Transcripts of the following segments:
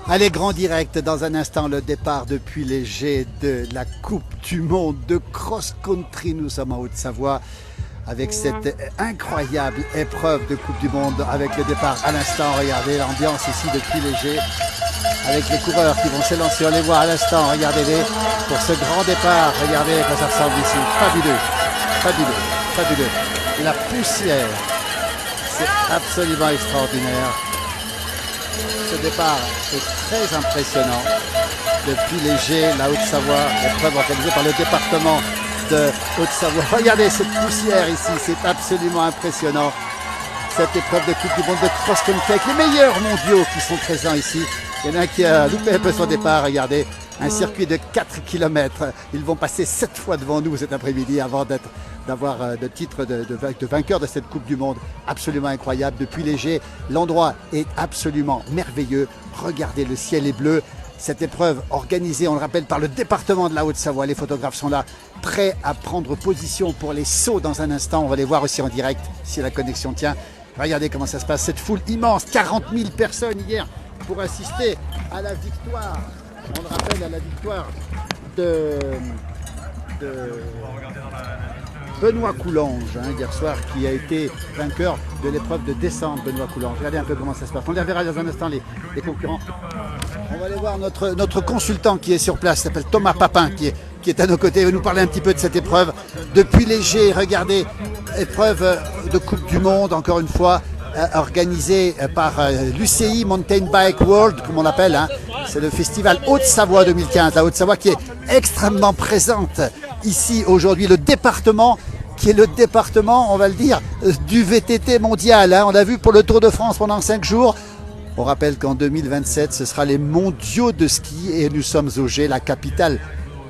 Allez, grand direct, dans un instant, le départ depuis léger de la Coupe du Monde de cross-country. Nous sommes en Haute-Savoie avec cette incroyable épreuve de Coupe du Monde avec le départ à l'instant. Regardez l'ambiance ici depuis léger avec les coureurs qui vont s'élancer. On les voit à l'instant, regardez-les pour ce grand départ. Regardez à quoi ça ressemble ici. Fabuleux, fabuleux, fabuleux. La poussière, c'est absolument extraordinaire. Ce départ est très impressionnant. Depuis léger, la Haute-Savoie, épreuve organisée par le département de Haute-Savoie. Regardez cette poussière ici, c'est absolument impressionnant. Cette épreuve de Coupe du Monde de cross-country avec les meilleurs mondiaux qui sont présents ici. Il y en a un qui a loupé un peu son départ, regardez. Un circuit de 4 km. Ils vont passer 7 fois devant nous cet après-midi avant d'avoir le titre de vainqueur de cette Coupe du Monde. Absolument incroyable. Depuis léger, l'endroit est absolument merveilleux. Regardez, le ciel est bleu. Cette épreuve organisée, on le rappelle, par le département de la Haute-Savoie. Les photographes sont là, prêts à prendre position pour les sauts dans un instant. On va les voir aussi en direct, si la connexion tient. Regardez comment ça se passe, cette foule immense. 40 000 personnes hier pour assister à la victoire. On le rappelle, à la victoire de Benoît Coulange, hier soir, qui a été vainqueur de l'épreuve de descente. Benoît Coulange. Regardez un peu comment ça se passe. On les verra dans un instant, les concurrents. On va aller voir notre consultant qui est sur place, s'appelle Thomas Papin, qui est à nos côtés. Il va nous parler un petit peu de cette épreuve. Depuis léger, regardez, épreuve de Coupe du Monde, encore une fois, organisée par l'UCI Mountain Bike World, comme on l'appelle. Hein. C'est le festival Haute-Savoie 2015. La Haute-Savoie qui est extrêmement présente ici aujourd'hui. Le département qui est le département, on va le dire, du VTT mondial. Hein. On l'a vu pour le Tour de France pendant 5 jours. On rappelle qu'en 2027, ce sera les mondiaux de ski et nous sommes au G, la capitale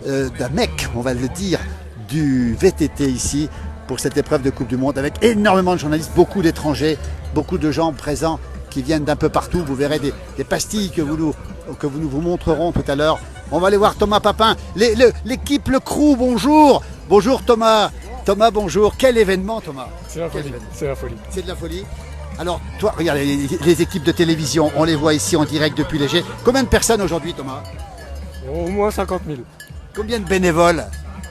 d'un mec, on va le dire, du VTT ici pour cette épreuve de Coupe du Monde avec énormément de journalistes, beaucoup d'étrangers, beaucoup de gens présents qui viennent d'un peu partout. Vous verrez des pastilles que nous vous montrerons tout à l'heure. On va aller voir Thomas Papin, l'équipe, le crew, bonjour. Bonjour Thomas. Thomas, bonjour. Quel événement Thomas? C'est la folie. C'est la folie. C'est de la folie. Alors, toi, regarde, les équipes de télévision, on les voit ici en direct depuis léger. Combien de personnes aujourd'hui, Thomas? Au moins 50 000. Combien de bénévoles?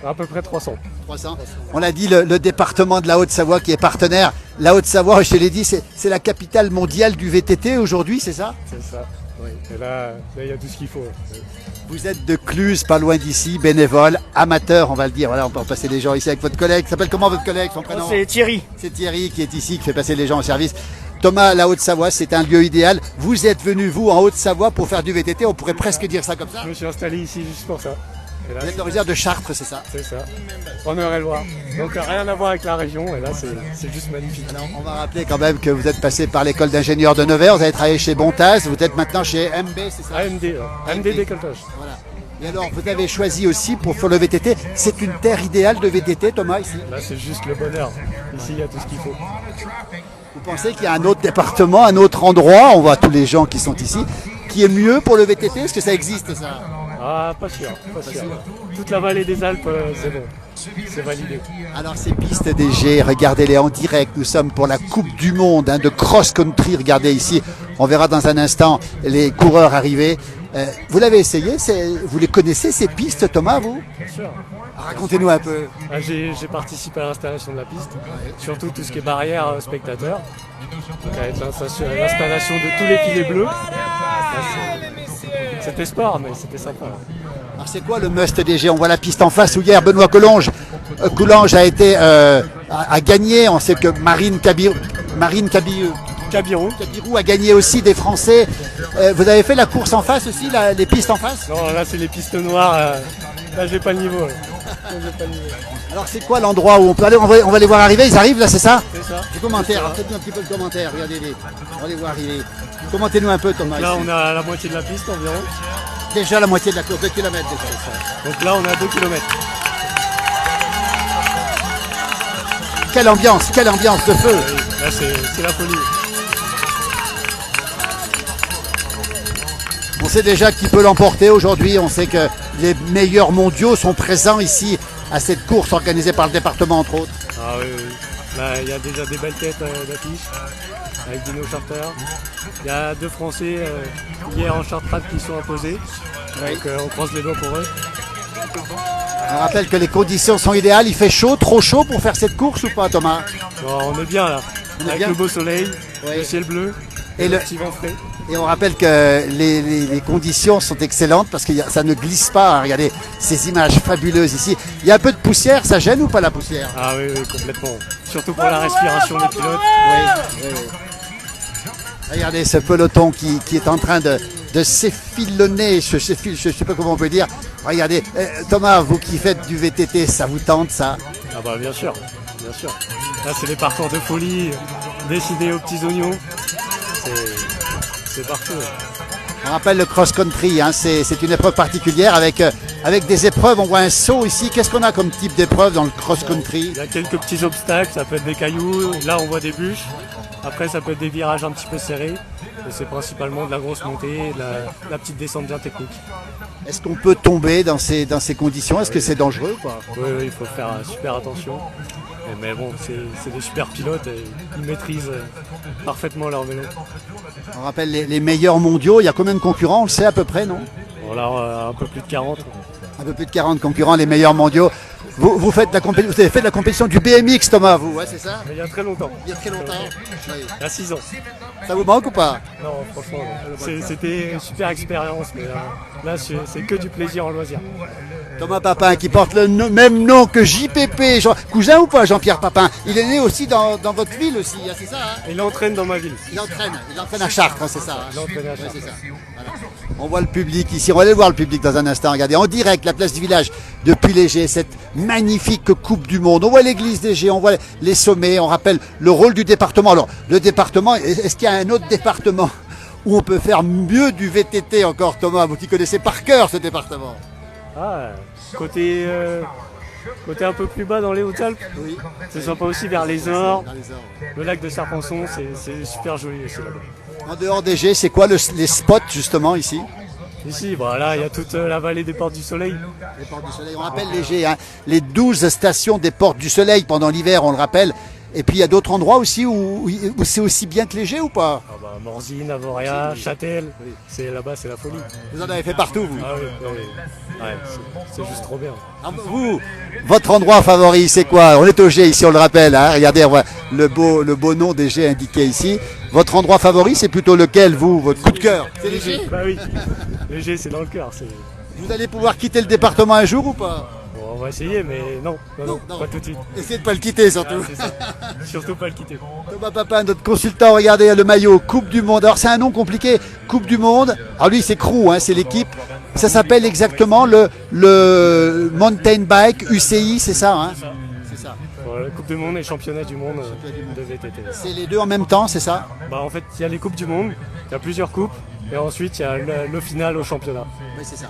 À peu près 300. 300. On l'a dit, le département de la Haute-Savoie qui est partenaire. La Haute-Savoie, je te l'ai dit, c'est la capitale mondiale du VTT aujourd'hui, c'est ça? C'est ça. Oui. Et là, il y a tout ce qu'il faut. Vous êtes de Cluse, pas loin d'ici, bénévole, amateur, on va le dire. Voilà, on peut passer les gens ici avec votre collègue. S'appelle comment votre collègue, son prénom? C'est Thierry. C'est Thierry qui est ici, qui fait passer les gens au service. Thomas, la Haute-Savoie, c'est un lieu idéal. Vous êtes venu, vous, en Haute-Savoie pour faire du VTT. On pourrait presque dire ça comme ça. Je me suis installé ici juste pour ça. Et là, Vous êtes originaire de Chartres, c'est ça? C'est ça. En Eure-et-Loire. Donc rien à voir avec la région. Et là, c'est juste magnifique. Alors, on va rappeler quand même que vous êtes passé par l'école d'ingénieurs de Nevers. Vous avez travaillé chez Bontaz. Vous êtes maintenant chez MB, c'est ça? AMD décolletage. Voilà. Et alors, vous avez choisi aussi pour faire le VTT. C'est une terre idéale de VTT, Thomas, ici? Là, c'est juste le bonheur. Ici, il y a tout ce qu'il faut. Vous pensez qu'il y a un autre département, un autre endroit, on voit tous les gens qui sont ici, qui est mieux pour le VTT? Est-ce que ça existe, ça? Ah, pas sûr. Toute la vallée des Alpes, c'est bon. C'est validé. Alors ces pistes des G, regardez-les en direct. Nous sommes pour la Coupe du Monde de cross-country. Regardez ici, on verra dans un instant les coureurs arriver. Vous l'avez essayé? Vous les connaissez ces pistes, Thomas, vous? Bien sûr. Racontez-nous un peu. Ah, j'ai participé à l'installation de la piste, surtout tout ce qui est barrière spectateur. Donc avec l'installation de tous les filets bleus. C'était sport, mais c'était sympa. Alors c'est quoi le must des G? On voit la piste en face où hier Benoît Coulange a gagné. On sait que Marine Cabirou a gagné aussi des Français. Vous avez fait la course en face aussi, les pistes en face? Non, là c'est les pistes noires. Là j'ai pas le niveau. Alors c'est quoi l'endroit où on peut aller? On va les voir arriver. Ils arrivent là, c'est ça? C'est ça. Le commentaire, faites-nous un petit peu le commentaire. Regardez-les. On va les voir arriver. Commentez-nous un peu, Thomas. Là ici. on a la moitié de la piste environ. Déjà la moitié de la course, 2 km déjà. Donc là on a 2 km. Quelle ambiance de feu! Là c'est la folie. On sait déjà qui peut l'emporter aujourd'hui. On sait que les meilleurs mondiaux sont présents ici à cette course organisée par le département, entre autres. Ah oui. Là il y a déjà des belles têtes d'affiche. avec Dino Charter. Il y a 2 Français hier en short track qui sont imposés. Donc on croise les doigts pour eux. On rappelle que les conditions sont idéales. Il fait chaud, trop chaud pour faire cette course ou pas, Thomas? Bon, on est bien là, avec bien. le beau soleil, Oui. le ciel bleu Et et le- le petit vent frais. Et on rappelle que les conditions sont excellentes parce que ça ne glisse pas. Regardez ces images fabuleuses ici. Il y a un peu de poussière, ça gêne ou pas la poussière? Ah oui, oui, complètement. Surtout pour la respiration des pilotes. Oui. Regardez ce peloton qui est en train de s'effilonner, je sais pas comment on peut dire. Regardez, Thomas, vous qui faites du VTT, ça vous tente ça? Ah bah bien sûr, bien sûr. Là c'est des parcours de folie, décidés aux petits oignons. C'est parfait. On rappelle le cross-country, hein, c'est une épreuve particulière avec des épreuves. On voit un saut ici. Qu'est-ce qu'on a comme type d'épreuve dans le cross-country? Il y a quelques petits obstacles, ça peut être des cailloux, là on voit des bûches. Après ça peut être des virages un petit peu serrés. Et c'est principalement de la grosse montée, de la petite descente bien technique. Est-ce qu'on peut tomber dans ces conditions? Est-ce que c'est dangereux ou pas? Oui, il faut faire super attention. Mais bon, c'est des super pilotes et ils maîtrisent parfaitement leur vélo. On rappelle les meilleurs mondiaux. Il y a combien de concurrents? On le sait à peu près, non? Bon, là, un peu plus de 40. Un peu plus de 40 concurrents, les meilleurs mondiaux. Vous avez fait de la compétition du BMX, Thomas, vous, ouais, c'est ça? Mais il y a très longtemps. Il y a très longtemps. Oui. Il y a 6 ans. Ça vous manque ou pas? Non, franchement, c'était une super expérience, mais là c'est que du plaisir en loisir. Thomas Papin qui porte le même nom que JPP, cousin ou pas Jean-Pierre Papin? Il est né aussi dans votre ville aussi, hein, c'est ça hein? Il entraîne dans ma ville. Il entraîne à Chartres, hein, c'est ça hein? Il entraîne à Ouais, Chartres. c'est ça. Voilà. On voit le public ici, on va aller voir le public dans un instant, regardez, en direct, la place du village depuis Léger, cette magnifique Coupe du Monde. On voit l'église Léger, on voit les sommets, on rappelle le rôle du département. Alors, le département, est-ce qu'il y a un autre département où on peut faire mieux du VTT encore, Thomas, vous qui connaissez par cœur ce département? Ah, côté un peu plus bas dans les Hautes-Alpes, Oui. c'est sympa aussi vers les Ors, Dans les Ors. le lac de Serpenson, c'est super joli aussi là-bas. En dehors des G, c'est quoi les spots justement ici? Ici, voilà, il y a toute la vallée des Portes du Soleil. Les Portes du Soleil, on rappelle les G, hein, les 12 stations des Portes du Soleil pendant l'hiver, on le rappelle. Et puis il y a d'autres endroits aussi où c'est aussi bien que les G ou pas? Ah bah, Morzine, Avoria, Châtel, c'est là-bas, c'est la folie. Vous en avez fait partout vous? Ah oui, oui. Ouais, c'est juste trop bien. Ah, vous, votre endroit favori, c'est quoi? On est au G ici, on le rappelle. Hein. Regardez, on voit le beau nom des G indiqué ici. Votre endroit favori, c'est plutôt lequel, vous? Votre coup de cœur? C'est les G. Bah oui, léger c'est dans le cœur. Vous allez pouvoir quitter le département un jour ou pas? Bon, on va essayer, mais non, pas tout de suite. Essayez de pas le quitter surtout. Ah, c'est ça. Surtout pas le quitter. Thomas Papin, notre consultant, regardez le maillot, Coupe du Monde. Alors c'est un nom compliqué, Coupe du Monde. Alors lui c'est Crew, hein, c'est l'équipe. Ça s'appelle exactement le Mountain Bike UCI, c'est ça hein? C'est ça. Bon, la Coupe du Monde et Championnat du monde de VTT. C'est les deux en même temps, c'est ça? Bah, en fait, il y a les Coupes du Monde, il y a plusieurs coupes, et ensuite il y a le final au championnat. Oui, c'est ça.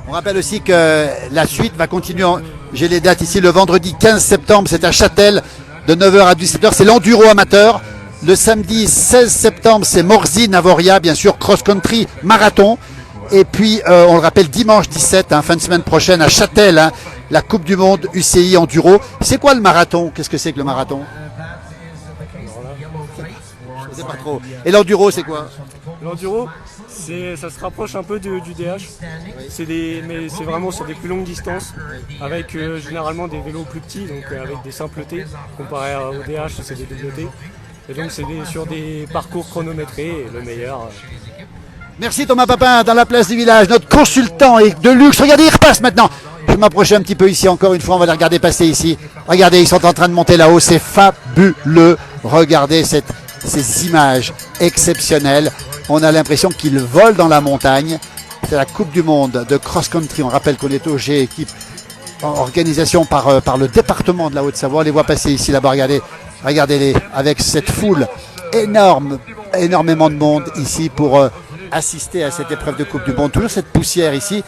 On rappelle aussi que la suite va continuer. J'ai les dates ici, le vendredi 15 septembre, c'est à Châtel, de 9h à 17h, c'est l'enduro amateur. Le samedi 16 septembre, c'est Morzine, Avoria, bien sûr, cross-country, marathon. Et puis, on le rappelle, dimanche 17, hein, fin de semaine prochaine, à Châtel, hein, la Coupe du Monde UCI Enduro. C'est quoi le marathon? Qu'est-ce que c'est que le marathon? Je sais pas trop. Et l'enduro, c'est quoi? L'enduro, ça se rapproche un peu du DH, mais c'est vraiment sur des plus longues distances, avec généralement des vélos plus petits, donc avec des simples T, comparé au DH, c'est des double T. Et donc c'est sur des parcours chronométrés, et le meilleur. Merci Thomas Papin, dans la place du village, notre consultant est de luxe. Regardez, il repasse maintenant. Je vais m'approcher un petit peu ici, encore une fois, on va les regarder passer ici. Regardez, ils sont en train de monter là-haut, c'est fabuleux. Regardez ces images exceptionnelles. On a l'impression qu'ils volent dans la montagne. C'est la Coupe du Monde de cross-country. On rappelle qu'on est au G, équipe en organisation par le département de la Haute-Savoie. On les voit passer ici, là-bas, regardez-les, avec cette foule énorme, énormément de monde ici pour assister à cette épreuve de Coupe du Monde. Toujours cette poussière ici,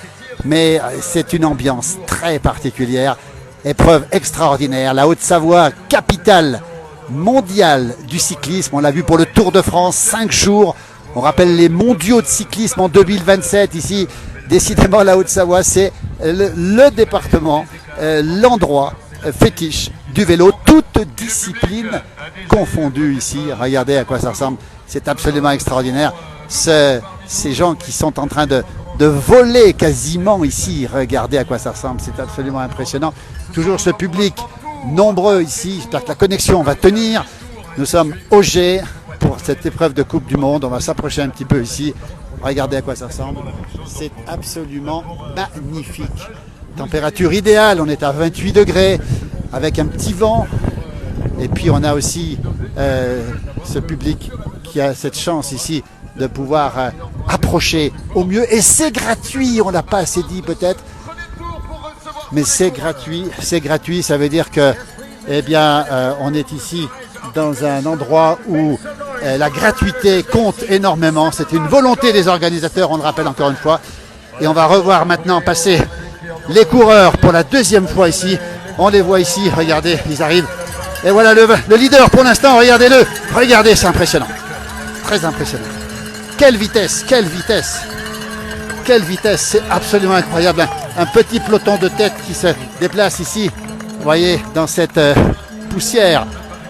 mais c'est une ambiance très particulière. Épreuve extraordinaire. La Haute-Savoie, capitale mondiale du cyclisme. On l'a vu pour le Tour de France, 5 jours. On rappelle les mondiaux de cyclisme en 2027 ici. Décidément, la Haute-Savoie, c'est le département, l'endroit fétiche du vélo, toute discipline confondus ici. Regardez à quoi ça ressemble. C'est absolument extraordinaire. Ces gens qui sont en train de voler quasiment ici. Regardez à quoi ça ressemble. C'est absolument impressionnant. Toujours ce public nombreux ici. J'espère que la connexion va tenir. Nous sommes au G pour cette épreuve de Coupe du Monde. On va s'approcher un petit peu ici. Regardez à quoi ça ressemble. C'est absolument magnifique. Température idéale. On est à 28 degrés avec un petit vent. Et puis on a aussi ce public qui a cette chance ici de pouvoir approcher au mieux. Et c'est gratuit, on ne l'a pas assez dit peut-être. Mais c'est gratuit, ça veut dire que eh bien, on est ici dans un endroit où la gratuité compte énormément. C'est une volonté des organisateurs, on le rappelle encore une fois. Et on va revoir maintenant passer les coureurs pour la deuxième fois ici. On les voit ici, regardez, ils arrivent. Et voilà le leader pour l'instant, regardez-le. Regardez, c'est impressionnant. Très impressionnant. Quelle vitesse, quelle vitesse. Quelle vitesse, c'est absolument incroyable. Un petit peloton de tête qui se déplace ici. Vous voyez, dans cette poussière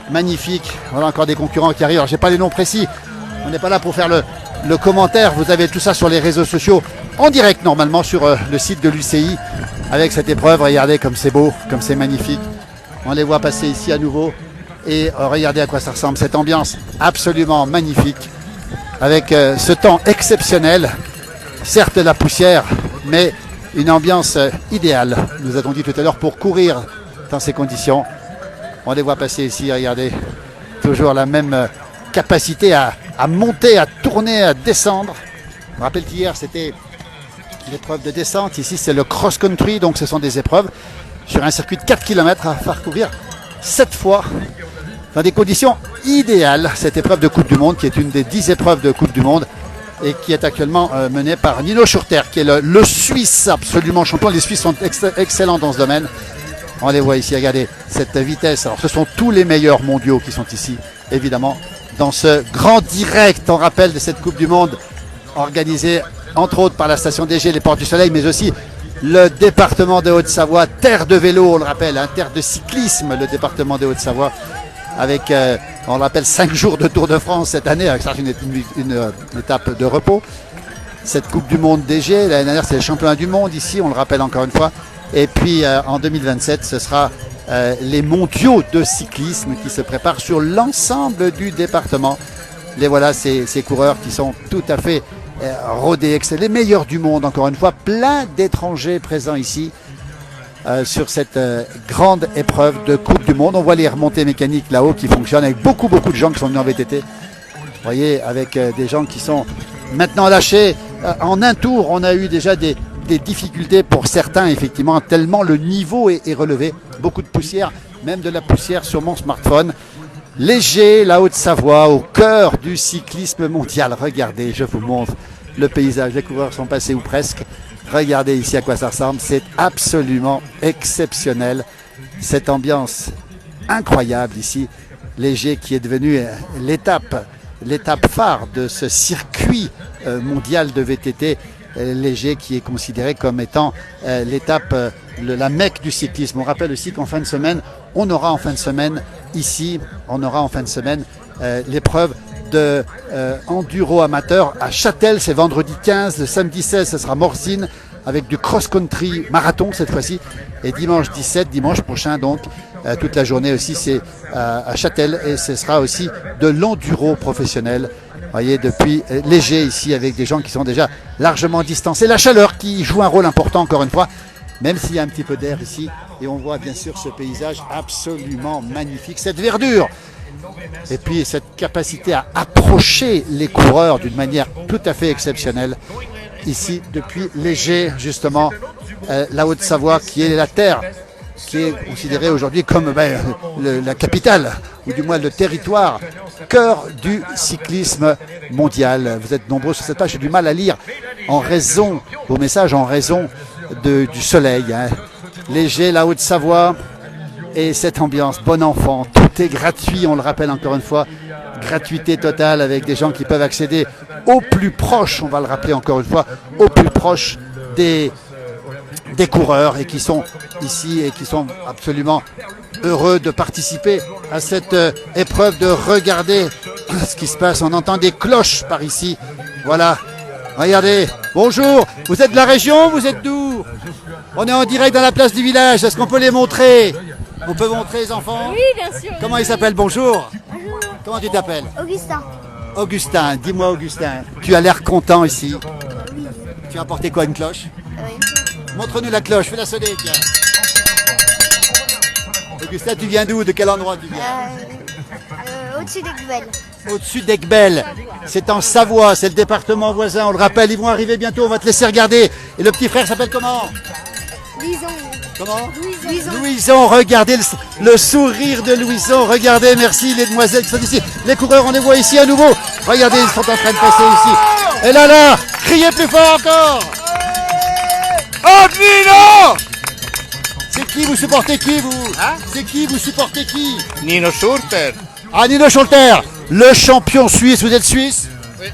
magnifique. Voilà encore des concurrents qui arrivent. Alors, j'ai pas les noms précis. On n'est pas là pour faire le commentaire. Vous avez tout ça sur les réseaux sociaux en direct normalement sur le site de l'UCI avec cette épreuve. Regardez comme c'est beau, comme c'est magnifique. On les voit passer ici à nouveau. Et regardez à quoi ça ressemble. Cette ambiance absolument magnifique. Avec ce temps exceptionnel. Certes la poussière, mais une ambiance idéale. Nous avons dit tout à l'heure pour courir dans ces conditions. On les voit passer ici, regardez. Toujours la même capacité à monter, à tourner, à descendre. Je me rappelle qu'hier c'était l'épreuve de descente. Ici c'est le cross-country, donc ce sont des épreuves sur un circuit de 4 km à parcourir 7 fois dans des conditions idéales. Cette épreuve de Coupe du Monde qui est une des 10 épreuves de Coupe du Monde et qui est actuellement menée par Nino Schurter qui est le Suisse absolument champion. Les Suisses sont excellents dans ce domaine. On les voit ici, regardez cette vitesse. Alors ce sont tous les meilleurs mondiaux qui sont ici, évidemment, dans ce grand direct, on rappelle, de cette Coupe du Monde organisée entre autres par la station DG Les Portes du Soleil, mais aussi le département de Haute-Savoie, terre de vélo, on le rappelle, hein, terre de cyclisme, le département de Haute-Savoie, avec, on le rappelle, 5 jours de Tour de France cette année, avec une étape de repos. Cette Coupe du Monde DG, l'année dernière c'est les championnats du monde ici, on le rappelle encore une fois. Et puis en 2027, ce sera les mondiaux de cyclisme qui se préparent sur l'ensemble du département. Les voilà, ces coureurs qui sont tout à fait rodés, les meilleurs du monde, encore une fois, plein d'étrangers présents ici sur cette grande épreuve de Coupe du Monde. On voit les remontées mécaniques là-haut qui fonctionnent avec beaucoup de gens qui sont venus en VTT. Vous voyez, avec des gens qui sont maintenant lâchés. En un tour, on a eu déjà des difficultés pour certains, effectivement, tellement le niveau est relevé. Beaucoup de poussière, même de la poussière sur mon smartphone. Léger, la Haute-Savoie, au cœur du cyclisme mondial. Regardez, je vous montre le paysage. Les coureurs sont passés ou presque. Regardez ici à quoi ça ressemble. C'est absolument exceptionnel. Cette ambiance incroyable ici. Léger qui est devenu l'étape phare de ce circuit mondial de VTT. Léger qui est considéré comme étant l'étape, la mecque du cyclisme. On rappelle aussi qu'en fin de semaine, on aura en fin de semaine ici, l'épreuve de enduro amateur à Châtel, c'est vendredi 15, le samedi 16, ce sera Morzine avec du cross-country marathon cette fois-ci, et dimanche 17, dimanche prochain donc, toute la journée aussi c'est à Châtel, et ce sera aussi de l'enduro professionnel. Vous voyez, depuis Léger ici avec des gens qui sont déjà largement distancés. La chaleur qui joue un rôle important encore une fois, même s'il y a un petit peu d'air ici. Et on voit bien sûr ce paysage absolument magnifique, cette verdure. Et puis cette capacité à approcher les coureurs d'une manière tout à fait exceptionnelle. Ici, depuis Léger, justement, la Haute-Savoie qui est la terre, qui est considérée aujourd'hui comme la capitale, ou du moins le territoire, cœur du cyclisme mondial. Vous êtes nombreux sur cette page, j'ai du mal à lire vos messages en raison du soleil. Hein. Léger, la Haute-Savoie, et cette ambiance, bon enfant, tout est gratuit, on le rappelle encore une fois, gratuité totale avec des gens qui peuvent accéder au plus proche, on va le rappeler encore une fois, au plus proche des des coureurs et qui sont ici et qui sont absolument heureux de participer à cette épreuve, de regarder ce qui se passe. On entend des cloches par ici. Voilà, regardez. Bonjour, vous êtes de la région, vous êtes d'où? On est en direct dans la place du village, est-ce qu'on peut les montrer? On peut montrer les enfants? Oui, bien sûr. Comment ils s'appellent? Bonjour. Bonjour. Comment tu t'appelles? Augustin. Augustin, dis-moi Augustin, tu as l'air content ici. Tu as apporté quoi, une cloche? Montre-nous la cloche, fais-la sonner, tiens. Augustin, tu viens d'où? De quel endroit tu viens? Au-dessus des Gouvel. Au-dessus d'Aiguebel. C'est en Savoie, c'est le département voisin, on le rappelle, ils vont arriver bientôt, on va te laisser regarder. Et le petit frère s'appelle comment? Louison. Comment? Louison. Louison, regardez le sourire de Louison, regardez, merci les demoiselles qui sont ici. Les coureurs, on les voit ici à nouveau. Regardez, ils sont en train de passer ici. Et là, criez plus fort encore. Oh, Nino! C'est qui, vous supportez qui, vous? C'est qui, vous supportez qui? Nino Schurter. Ah, Nino Schurter, le champion suisse, vous êtes suisse? Oui.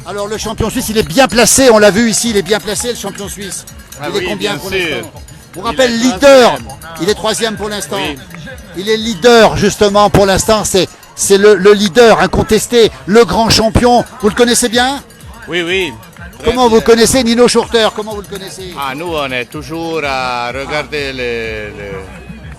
Alors le champion suisse, il est bien placé, on l'a vu ici, il est bien placé le champion suisse. Ah Il est oui, combien bien pour sûr. l'instant? On Il rappelle est leader, troisième. il est troisième pour l'instant. Oui. Il est leader justement pour l'instant, c'est le leader incontesté, le grand champion. Vous le connaissez bien? Oui, oui. Très Comment vous bien. connaissez Nino Schurter? Comment vous le connaissez? Ah, nous, on est toujours à regarder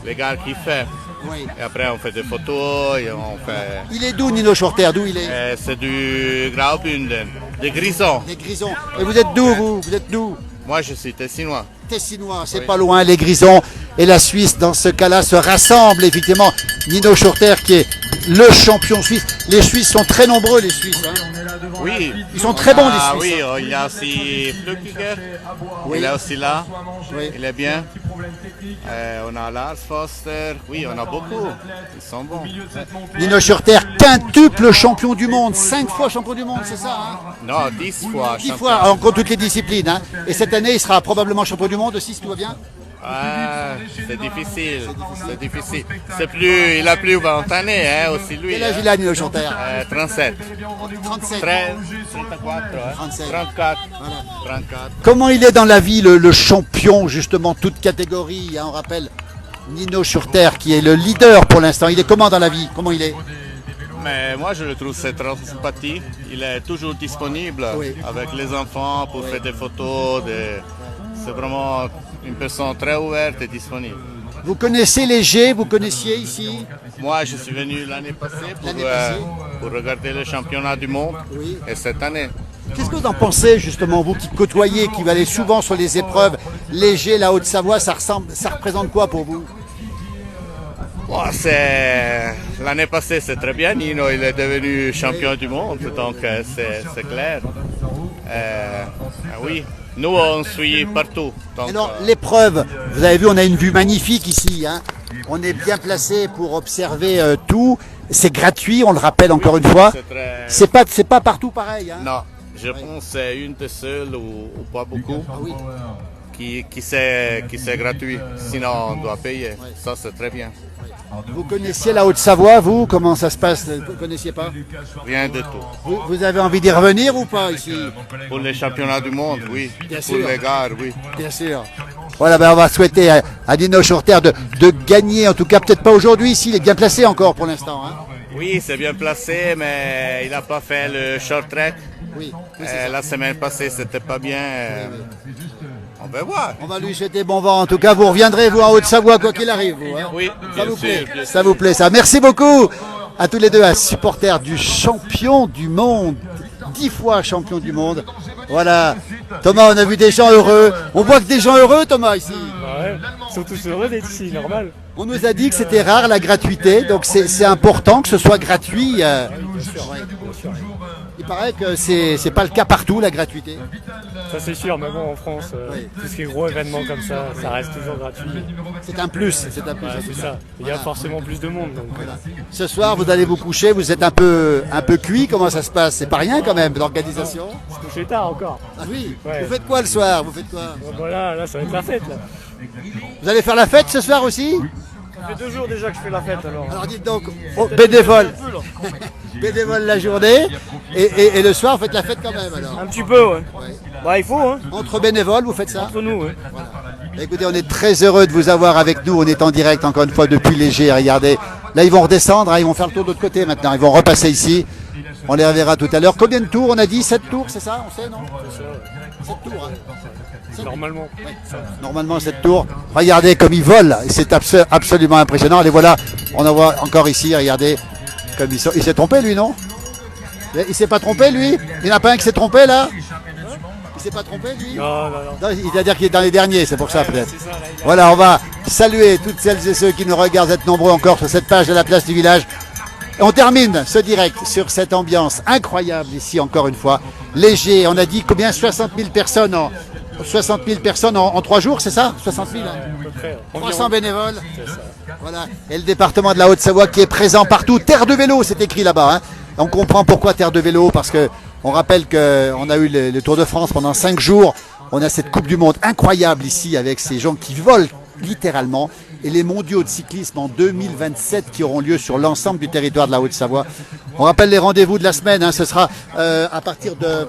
les gars qui font. Oui. Et après, on fait des photos et on fait. Il est d'où Nino Schurter? D'où il est? C'est du Graubünden, des Grisons. Des Grisons. Et vous êtes d'où vous? Vous êtes d'où? Moi, je suis tessinois. Tessinois, c'est Oui. pas loin, les Grisons et la Suisse dans ce cas-là se rassemblent effectivement. Nino Schurter qui est le champion suisse. Les Suisses sont très nombreux, les Suisses. Hein. Oui. Ils sont très bons, les Ah Suisses. oui, il y a aussi Flückiger. Oui. Il est aussi là. Oui. Il est bien. On a Lars Foster. Oui, on a beaucoup. Ils sont bons. Nino Schurter, quintuple champion du monde, 5 fois champion du monde, c'est ça hein? Non, 10 fois. 10 champion. fois, en compte toutes les disciplines. Hein. Et cette année, il sera probablement champion du monde aussi, si tout va bien. Ah, c'est difficile. C'est difficile. C'est plus, il a plus 20 années, hein, aussi lui. Quel âge hein. il a, Nino Schurter? 37. 37. 13, 34, hein. 37. 34. Voilà. 34. Comment il est dans la vie, le champion, justement, toute catégorie hein, on rappelle Nino Schurter, qui est le leader pour l'instant. Il est comment dans la vie? Comment il est? Mais moi, je le trouve c'est très sympathique. Il est toujours disponible Oui. avec les enfants pour faire des photos. C'est vraiment une personne très ouverte et disponible. Vous connaissez les G, vous connaissiez ici? Moi, je suis venu l'année passée L'année passée. pour regarder le championnat du monde. Oui. Et cette année, Qu'est-ce que vous en pensez justement, vous qui côtoyez, qui allez souvent sur les épreuves légers, la Haute-Savoie, ça représente quoi pour vous? bon, l'année passée, c'est très bien. Nino, il est devenu champion du monde, donc c'est clair. Oui, nous, on suit partout. Donc, Alors l'épreuve, vous avez vu, on a une vue magnifique ici. Hein. On est bien placé pour observer tout. C'est gratuit, on le rappelle encore une fois. c'est très... C'est pas partout pareil. Hein. Non, je pense que c'est une des seules ou pas beaucoup Ah oui. qui c'est gratuit. Sinon, on doit payer. Ça, c'est très bien. Vous connaissiez la Haute-Savoie, vous? Comment ça se passe? Vous ne connaissiez pas? Rien de tout. Vous avez envie d'y revenir ou pas ici? Pour les championnats du monde, oui. Bien Pour sûr. les gars, oui. Bien sûr. Voilà, ben on va souhaiter à Nino Schurter de gagner, en tout cas peut-être pas aujourd'hui, ici, il est bien placé encore pour l'instant. Hein. Oui, c'est bien placé, mais il n'a pas fait le short track. Oui, oui, c'est ça. La semaine passée, c'était pas bien. On va voir. On va lui souhaiter bon vent. En tout cas, vous reviendrez, vous, en Haute-Savoie, quoi qu'il arrive. Vous, hein. Oui, Ça bien vous plaît, sûr. bien ça vous plaît, ça. Merci beaucoup à tous les deux, à supporters du champion du monde, 10 fois champion du monde. Voilà. Thomas, on a vu des gens heureux. On voit que des gens heureux, Thomas, ici. Bah ouais, ils sont tous heureux d'être ici, normal. On nous a dit que c'était rare la gratuité, donc c'est important que ce soit gratuit. Il paraît que c'est pas le cas partout, la gratuité. Ça c'est sûr, mais bon en France, Oui. tout ce qui est gros événements comme ça reste toujours gratuit. C'est un plus, c'est un plus. Ouais, en tout c'est cas. ça. Il y a Voilà. forcément plus de monde. Donc, Voilà. Ce soir, vous allez vous coucher, vous êtes un peu cuit. Comment ça se passe? C'est pas rien quand même, l'organisation. se coucher tard encore. Ah oui. Ouais. Vous faites quoi le soir? Vous faites quoi? Bon, voilà, là ça va être la fête là. Vous allez faire la fête ce soir aussi? Ça fait 2 jours déjà que je fais la fête alors. Alors dites donc, oh, bénévole, bénévole la journée, et le soir, vous faites la fête quand même alors. Un petit peu, ouais. Ouais. Bah il faut, hein. Entre bénévoles, vous faites ça? Entre nous, ouais. Écoutez, on est très heureux de vous avoir avec nous. On est en direct encore une fois depuis Léger. Regardez, là ils vont redescendre, hein, ils vont faire le tour de l'autre côté maintenant. Ils vont repasser ici. On les reverra tout à l'heure. Combien de tours on a dit? 7 tours, c'est ça? On sait, non? 7 tours, hein. Normalement. Normalement 7 tours. Regardez comme ils volent. C'est absolument impressionnant. Les voilà. On en voit encore ici. Regardez comme ils sont. Il s'est trompé lui, non? Il s'est pas trompé lui? Il n'y en a pas un qui s'est trompé là? Il s'est pas trompé lui? Non. Il va dire qu'il est dans les derniers, c'est pour ça peut-être. Voilà, on va saluer toutes celles et ceux qui nous regardent, être nombreux encore sur cette page de la place du village. Et on termine ce direct sur cette ambiance incroyable ici encore une fois. Léger, on a dit combien? 60 000 personnes en 3 jours, c'est ça? 60 000 hein. 300 bénévoles. Voilà. Et le département de la Haute-Savoie qui est présent partout. Terre de vélo, c'est écrit là-bas. Hein. On comprend pourquoi Terre de vélo, parce que on rappelle qu'on a eu le Tour de France pendant 5 jours. On a cette Coupe du Monde incroyable ici avec ces gens qui volent littéralement. Et les mondiaux de cyclisme en 2027 qui auront lieu sur l'ensemble du territoire de la Haute-Savoie. On rappelle les rendez-vous de la semaine. Hein. Ce sera à partir de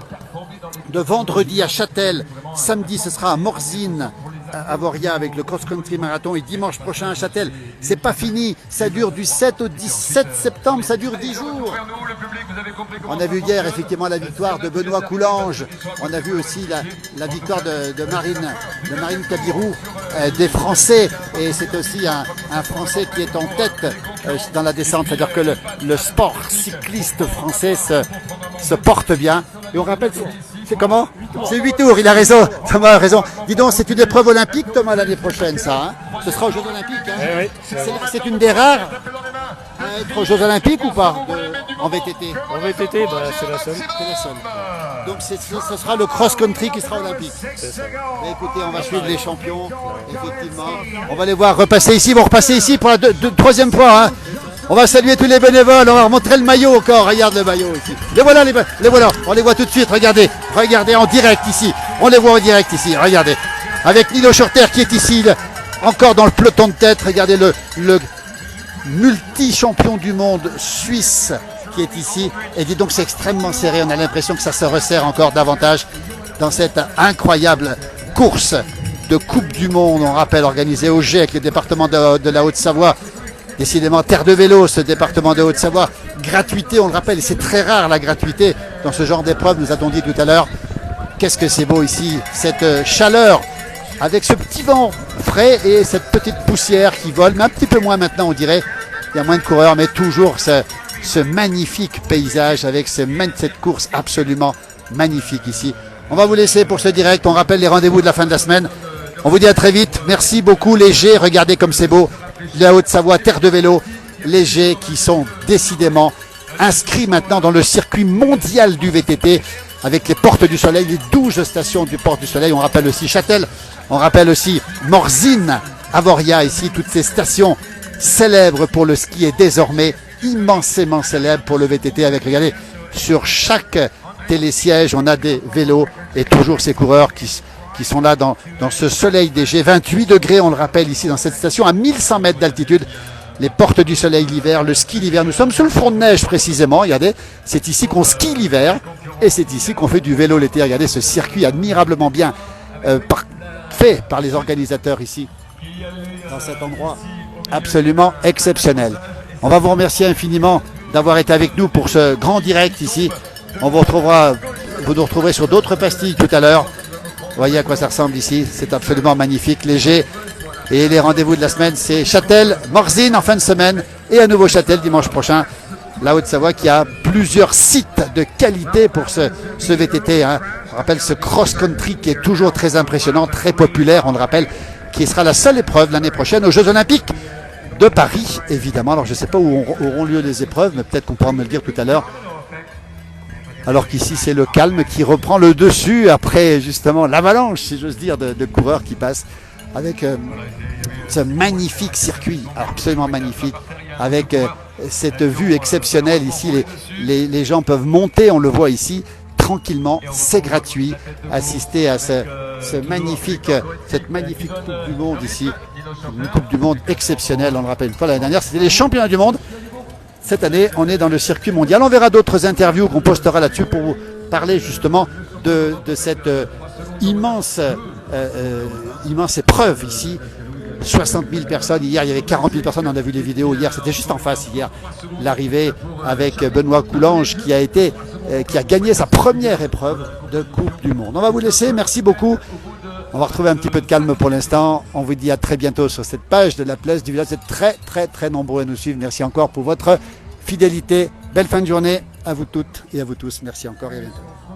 vendredi à Châtel. Samedi, ce sera à Morzine, à Voria avec le cross-country marathon. Et dimanche prochain à Châtel. C'est pas fini. Ça dure du 7 au 17 septembre. Ça dure 10 jours. On a vu hier effectivement la victoire de Benoît Coulange. On a vu aussi la victoire de Marine Cabirou, des Français. Et c'est aussi un Français qui est en tête dans la descente. C'est-à-dire que le sport cycliste français se porte bien. Et on rappelle, c'est comment? C'est 8 tours, il a raison. Thomas a raison. Dis donc, c'est une épreuve olympique, Thomas, l'année prochaine, ça. Hein, ce sera aux Jeux Olympiques. Hein. Oui. C'est une des rares à être aux Jeux Olympiques ou pas en VTT? En VTT, c'est la seule. C'est la seule. Donc ce sera le cross-country qui sera olympique. C'est ça. Mais écoutez, on va suivre les champions, effectivement. On va les voir repasser ici. Ils vont repasser ici pour la troisième fois. Hein. On va saluer tous les bénévoles. On va remontrer le maillot encore. Regarde le maillot ici. Les voilà, les voilà. On les voit tout de suite. Regardez en direct ici. On les voit en direct ici. Regardez. Avec Nilo Schurter qui est ici, encore dans le peloton de tête. Regardez le multi-champion du monde suisse qui est ici. Et dis donc, c'est extrêmement serré. On a l'impression que ça se resserre encore davantage dans cette incroyable course de Coupe du Monde. On rappelle, organisée au G avec le département de la Haute-Savoie. Décidément, terre de vélo, ce département de Haute-Savoie. Gratuité, on le rappelle, c'est très rare la gratuité dans ce genre d'épreuve, nous a-t-on dit tout à l'heure. Qu'est-ce que c'est beau ici, cette chaleur avec ce petit vent frais et cette petite poussière qui vole, mais un petit peu moins maintenant on dirait. Il y a moins de coureurs, mais toujours ce magnifique paysage avec cette course absolument magnifique ici. On va vous laisser pour ce direct, on rappelle les rendez-vous de la fin de la semaine. On vous dit à très vite, merci beaucoup Léger, regardez comme c'est beau. La Haute-Savoie, terre de vélo, Léger qui sont décidément inscrits maintenant dans le circuit mondial du VTT avec les Portes du Soleil, les 12 stations du Porte du Soleil. On rappelle aussi Châtel, on rappelle aussi Morzine, Avoria ici, toutes ces stations célèbres pour le ski et désormais immensément célèbres pour le VTT avec, regardez, sur chaque télésiège, on a des vélos et toujours ces coureurs qui sont là dans ce soleil des G. 28 degrés, on le rappelle ici dans cette station, à 1100 mètres d'altitude. Les Portes du Soleil l'hiver, le ski l'hiver. Nous sommes sur le front de neige précisément. Regardez, c'est ici qu'on skie l'hiver et c'est ici qu'on fait du vélo l'été. Regardez ce circuit admirablement bien fait par les organisateurs ici, dans cet endroit absolument exceptionnel. On va vous remercier infiniment d'avoir été avec nous pour ce grand direct ici. Vous nous retrouverez sur d'autres pastilles tout à l'heure. Vous voyez à quoi ça ressemble ici, c'est absolument magnifique, Léger. Et les rendez-vous de la semaine, c'est Châtel, Morzine en fin de semaine et à nouveau Châtel dimanche prochain. La Haute-Savoie qui a plusieurs sites de qualité pour ce VTT. Hein. On rappelle ce cross-country qui est toujours très impressionnant, très populaire, on le rappelle, qui sera la seule épreuve l'année prochaine aux Jeux Olympiques de Paris, évidemment. Alors je ne sais pas où auront lieu les épreuves, mais peut-être qu'on pourra me le dire tout à l'heure. Alors qu'ici, c'est le calme qui reprend le dessus après justement l'avalanche, si j'ose dire, de coureurs qui passent avec ce magnifique circuit, absolument magnifique, avec cette vue exceptionnelle ici. Les gens peuvent monter, on le voit ici, tranquillement, c'est gratuit. Assister à cette magnifique Coupe du Monde ici, une Coupe du Monde exceptionnelle, on le rappelle une fois, l'année dernière, c'était les championnats du monde. Cette année, on est dans le circuit mondial. On verra d'autres interviews qu'on postera là-dessus pour vous parler justement de cette immense immense épreuve ici. 60 000 personnes, hier il y avait 40 000 personnes, on a vu les vidéos hier, c'était juste en face hier, l'arrivée avec Benoît Coulange qui a gagné sa première épreuve de Coupe du Monde. On va vous laisser, merci beaucoup. On va retrouver un petit peu de calme pour l'instant. On vous dit à très bientôt sur cette page de la place du village. Vous êtes très nombreux à nous suivre. Merci encore pour votre fidélité. Belle fin de journée à vous toutes et à vous tous. Merci encore et à bientôt.